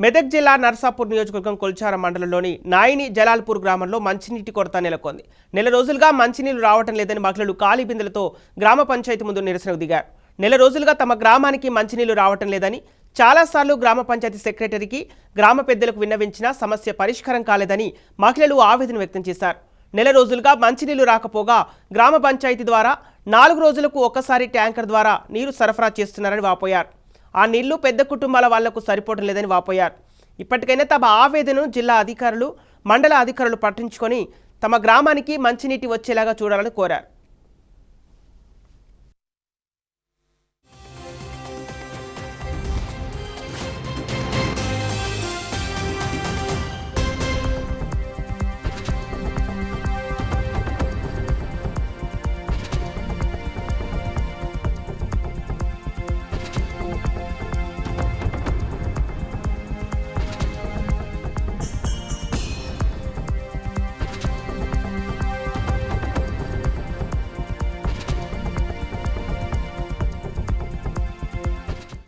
మెదక్ జిల్లా నర్సాపూర్ నియోజకవర్గం కొల్చార మండలంలోని నాయిని జలాల్పూర్ గ్రామంలో మంచినీటి కొరత నెలకొంది. నెల రోజులుగా మంచినీళ్లు రావటం లేదని మహిళలు ఖాళీ బిందెలతో గ్రామ పంచాయతీ ముందు నిరసనకు దిగారు. నెల రోజులుగా తమ గ్రామానికి మంచినీళ్లు రావటం లేదని చాలాసార్లు గ్రామ పంచాయతీ సెక్రటరీకి గ్రామ పెద్దలకు విన్నవించినా సమస్య పరిష్కారం కాలేదని మహిళలు ఆవేదన వ్యక్తం చేశారు. నెల రోజులుగా మంచినీళ్లు రాకపోగా గ్రామ పంచాయతీ ద్వారా 4 రోజులకు ఒక్కసారి ట్యాంకర్ ద్వారా నీరు సరఫరా చేస్తున్నారని వాపోయారు. ఆ నీళ్లు పెద్ద కుటుంబాల వాళ్లకు సరిపోవడం లేదని వాపోయారు. ఇప్పటికైనా తమ ఆవేదనను జిల్లా అధికారులు, మండల అధికారులు పట్టించుకొని తమ గ్రామానికి మంచినీటి వచ్చేలాగా చూడాలని కోరారు.